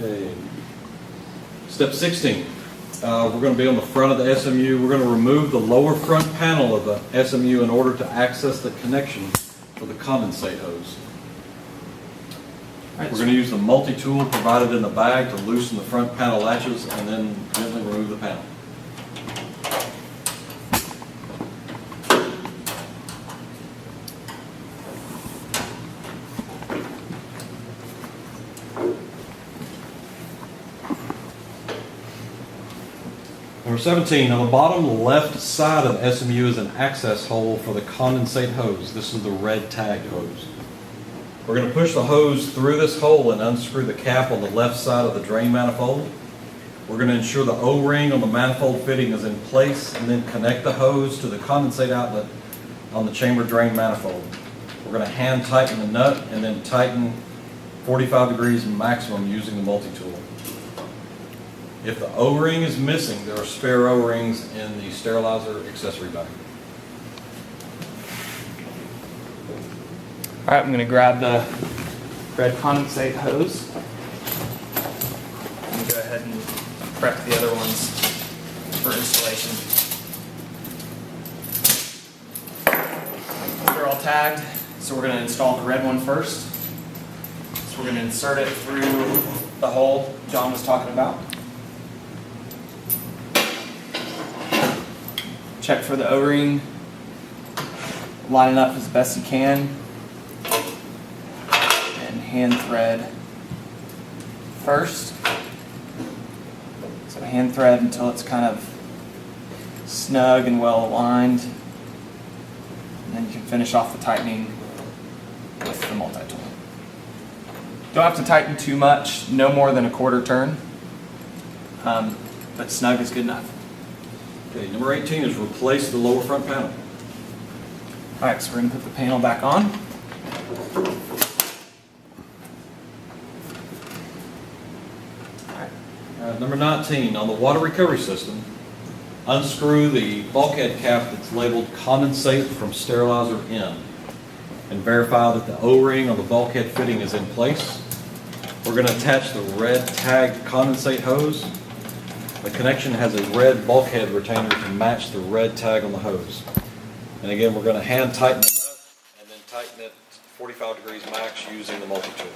Okay. Step 16. We're going to be on the front of the SMU. We're going to remove the lower front panel of the SMU in order to access the connection for the condensate hose. We're going to use the multi-tool provided in the bag to loosen the front panel latches and then gently remove the panel. Number 17, on the bottom left side of the SMU is an access hole for the condensate hose. This is the red tagged hose. We're going to push the hose through this hole and unscrew the cap on the left side of the drain manifold. We're going to ensure the O-ring on the manifold fitting is in place and then connect the hose to the condensate outlet on the chamber drain manifold. We're going to hand tighten the nut and then tighten 45 degrees maximum using the multi-tool. If the O-ring is missing, there are spare O-rings in the sterilizer accessory bag. All right, I'm going to grab the red condensate hose and go ahead and prep the other ones for installation. They're all tagged, so we're going to install the red one first. So we're going to insert it through the hole John was talking about. Check for the O-ring, line it up as best you can, and hand thread first. So hand thread until it's kind of snug and well aligned, and then you can finish off the tightening with the multi-tool. Don't have to tighten too much, no more than a quarter turn, but snug is good enough. Okay, number 18 is replace the lower front panel. Alright, so we're going to put the panel back on. Number 19, on the water recovery system, unscrew the bulkhead cap that's labeled condensate from sterilizer in and verify that the O-ring on the bulkhead fitting is in place. We're going to attach the red tagged condensate hose. The connection has a red bulkhead retainer to match the red tag on the hose. And again, we're going to hand tighten the nut and then tighten it 45 degrees max using the multi-tool.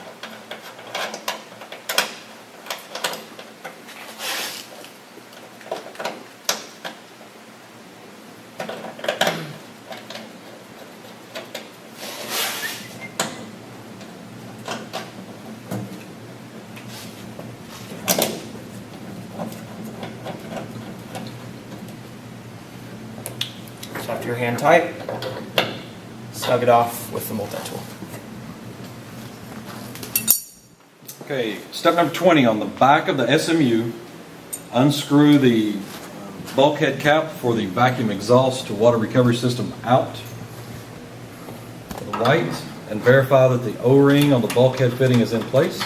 So after your hand tight, snug it off with the multi-tool. Okay, step number 20, on the back of the SMU, unscrew the bulkhead cap for the vacuum exhaust to water recovery system out. The white, and verify that the O-ring on the bulkhead fitting is in place.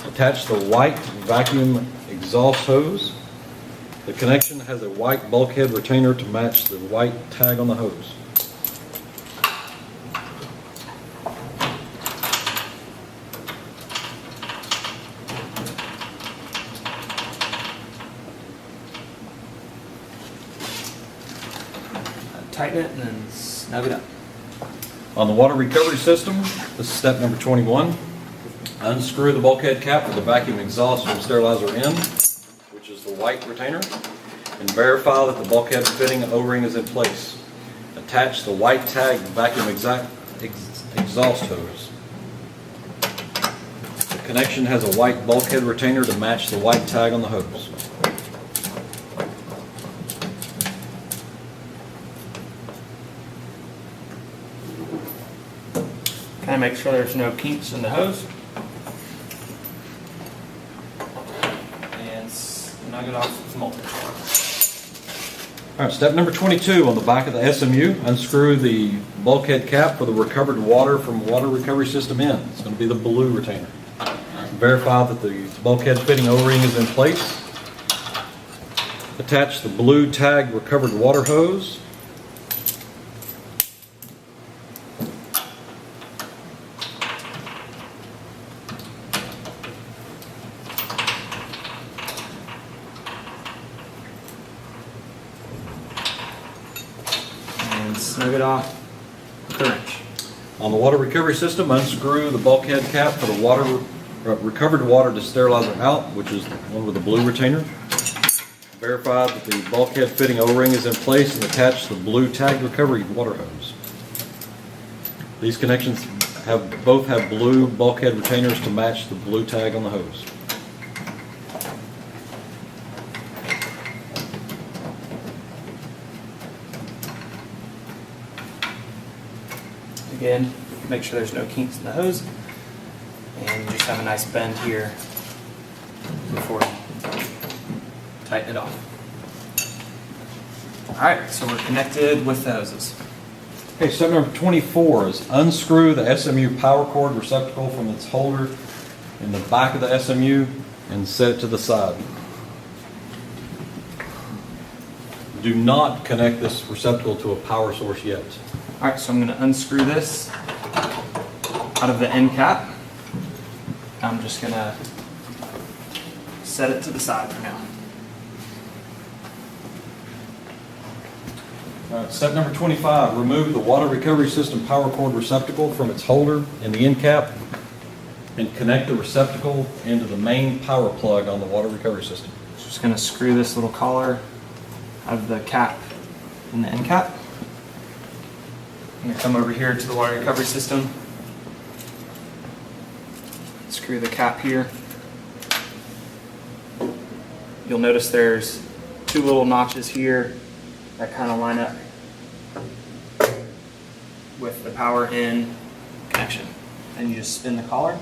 Attach the white vacuum exhaust hose. The connection has a white bulkhead retainer to match the white tag on the hose. Tighten it and then snug it up. On the water recovery system, this is step number 21. Unscrew the bulkhead cap for the vacuum exhaust from sterilizer in, which is the white retainer, and verify that the bulkhead fitting O-ring is in place. Attach the white tag vacuum exhaust hose. The connection has a white bulkhead retainer to match the white tag on the hose. Kind of make sure there's no kinks in the hose. And snug it off with the multi-tool. All right, step number 22, on the back of the SMU, unscrew the bulkhead cap for the recovered water from water recovery system in. It's going to be the blue retainer. Verify that the bulkhead fitting O-ring is in place. Attach the blue tagged recovered water hose. snug it off with the wrench. On the water recovery system, unscrew the bulkhead cap for the recovered water sterilizer out, which is the one with the blue retainer. Verify that the bulkhead fitting O-ring is in place and attach the blue tag recovery water hose. These connections both have blue bulkhead retainers to match the blue tag on the hose. Again, make sure there's no kinks in the hose, and just have a nice bend here before you tighten it off. Alright, so we're connected with the hoses. Okay, step number 24 is unscrew the SMU power cord receptacle from its holder in the back of the SMU and set it to the side. Do not connect this receptacle to a power source yet. Alright, so I'm going to unscrew this out of the end cap. I'm just going to set it to the side for now. All right, step number 25, remove the water recovery system power cord receptacle from its holder in the end cap and connect the receptacle into the main power plug on the water recovery system. Just going to screw this little collar out of the cap in the end cap. I'm going to come over here to the water recovery system. Screw the cap here. You'll notice there's two little notches here that kind of line up with the power in connection. And you just spin the collar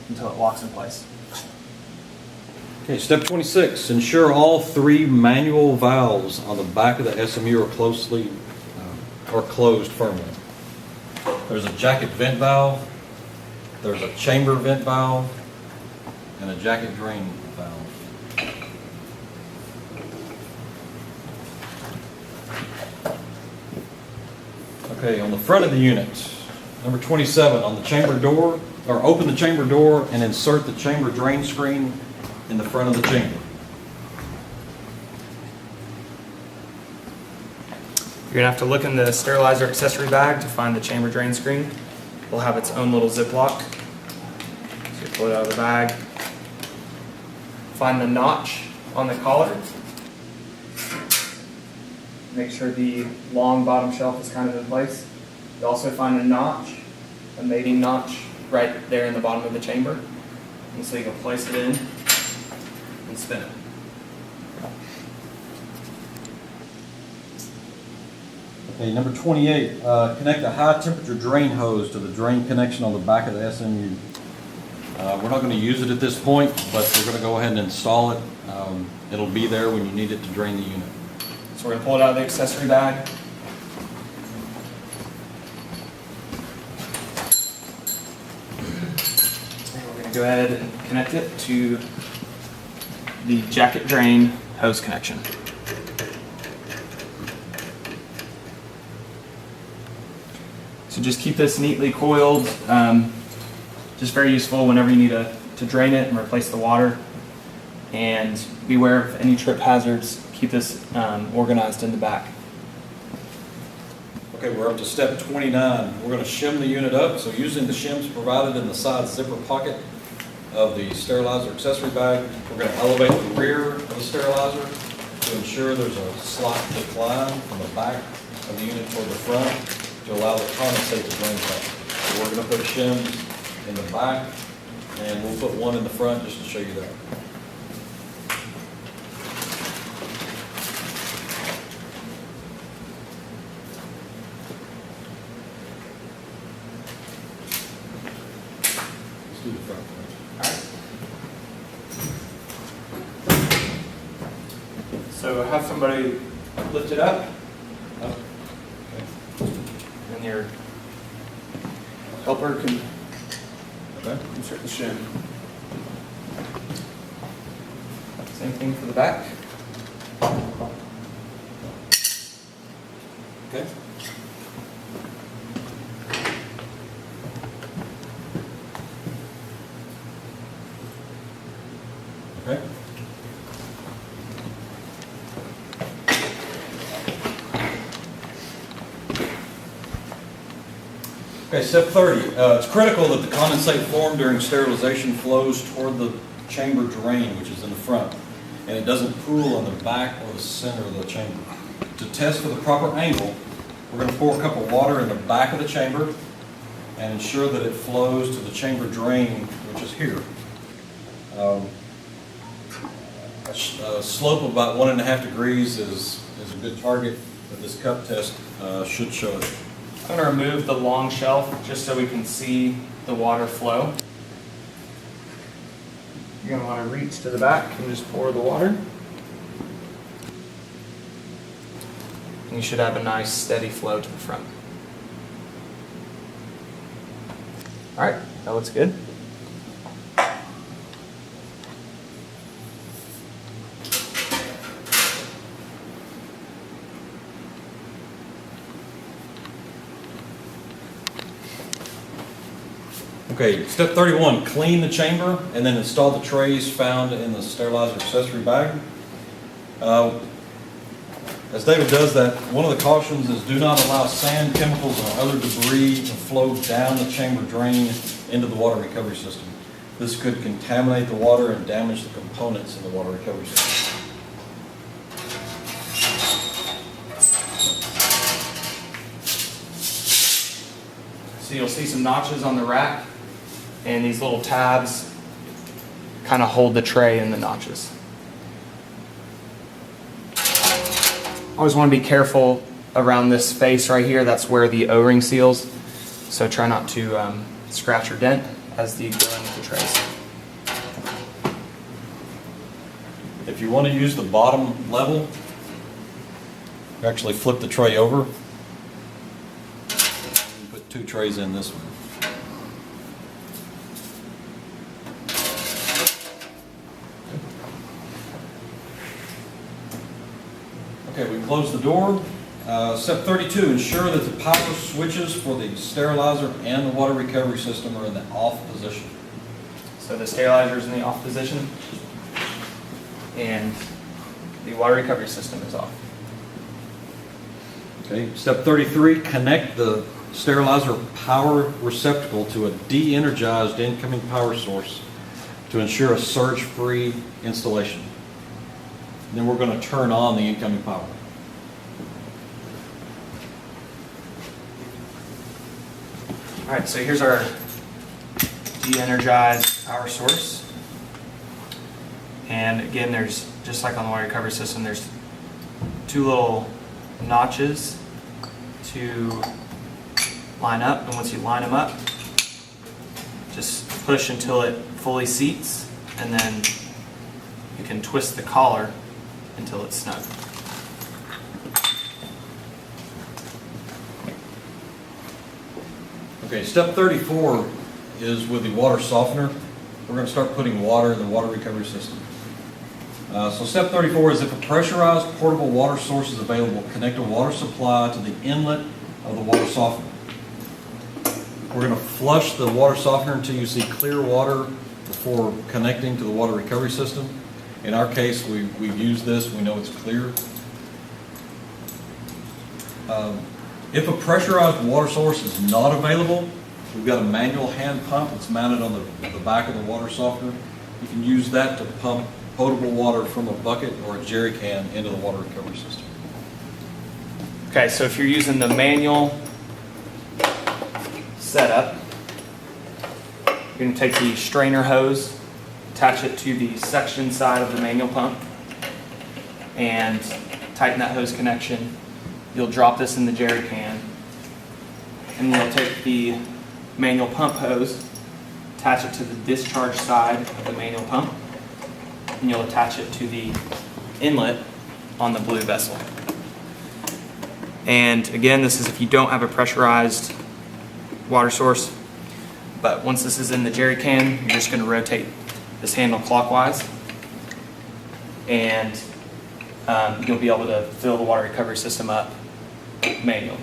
until it locks in place. Okay, step 26, ensure all three manual valves on the back of the SMU are closed firmly. There's a jacket vent valve, there's a chamber vent valve, and a jacket drain valve. Okay, on the front of the unit, number 27, on the chamber door, or open the chamber door and insert the chamber drain screen in the front of the chamber. You're going to have to look in the sterilizer accessory bag to find the chamber drain screen. It'll have its own little ziplock. So you pull it out of the bag. Find the notch on the collar. Make sure the long bottom shelf is kind of in place. You also find a notch, a mating notch, right there in the bottom of the chamber. And so you can place it in and spin it. Okay, number 28, connect a high temperature drain hose to the drain connection on the back of the SMU. We're not going to use it at this point, but we're going to go ahead and install it. It'll be there when you need it to drain the unit. So we're going to pull it out of the accessory bag. And we're going to go ahead and connect it to the jacket drain hose connection. So just keep this neatly coiled. Just very useful whenever you need to drain it and replace the water. And beware of any trip hazards. Keep this organized in the back. Okay, we're up to step 29. We're going to shim the unit up. So using the shims provided in the side zipper pocket of the sterilizer accessory bag, we're going to elevate the rear of the sterilizer to ensure there's a slight decline from the back of the unit toward the front to allow the condensate to drain back. So we're going to put shims in the back, and we'll put one in the front just to show you that. Let's do the front first. So have somebody lift it up, Oh, and your helper can okay. insert the shim. Same thing for the back. Okay. Okay. Okay, step 30. It's critical that the condensate formed during sterilization flows toward the chamber drain, which is in the front, and it doesn't pool in the back or the center of the chamber. To test for the proper angle, we're going to pour a cup of water in the back of the chamber and ensure that it flows to the chamber drain, which is here. A slope of about 1.5 degrees is a good target that this cup test should show it. I'm going to remove the long shelf just so we can see the water flow. You're going to want to reach to the back and just pour the water. And you should have a nice steady flow to the front. All right, that looks good. Okay, step 31, clean the chamber and then install the trays found in the sterilizer accessory bag. As David does that, one of the cautions is do not allow sand, chemicals, or other debris to flow down the chamber drain into the water recovery system. This could contaminate the water and damage the components in the water recovery system. So you'll see some notches on the rack, and these little tabs kind of hold the tray in the notches. Always want to be careful around this face right here. That's where the O-ring seals. So try not to scratch or dent as you go into the trays. If you want to use the bottom level, you actually flip the tray over and put 2 trays in this one. Okay, we close the door. Step 32, ensure that the power switches for the sterilizer and the water recovery system are in the off position. So the sterilizer is in the off position, and the water recovery system is off. Okay, step 33, connect the sterilizer power receptacle to a de-energized incoming power source to ensure a surge-free installation. And then we're going to turn on the incoming power. All right, so here's our de-energized power source. And again, there's, just like on the water recovery system, there's 2 little notches to line up. And once you line them up, just push until it fully seats, and then you can twist the collar until it's snug. Okay, step 34 is with the water softener. We're going to start putting water in the water recovery system. So step 34 is if a pressurized portable water source is available, connect a water supply to the inlet of the water softener. We're going to flush the water softener until you see clear water before connecting to the water recovery system. In our case, we've used this, we know it's clear. If a pressurized water source is not available, we've got a manual hand pump that's mounted on the back of the water softener. You can use that to pump potable water from a bucket or a jerry can into the water recovery system. Okay, so if you're using the manual setup, you're going to take the strainer hose, attach it to the suction side of the manual pump, and tighten that hose connection. You'll drop this in the jerry can, and you'll take the manual pump hose, attach it to the discharge side of the manual pump, and you'll attach it to the inlet on the blue vessel. And again, this is if you don't have a pressurized water source, but once this is in the jerry can, you're just going to rotate this handle clockwise, and you'll be able to fill the water recovery system up manually.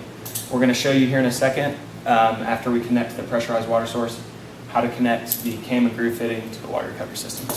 We're going to show you here in a second, after we connect the pressurized water source, how to connect the cam and groove fitting to the water recovery system.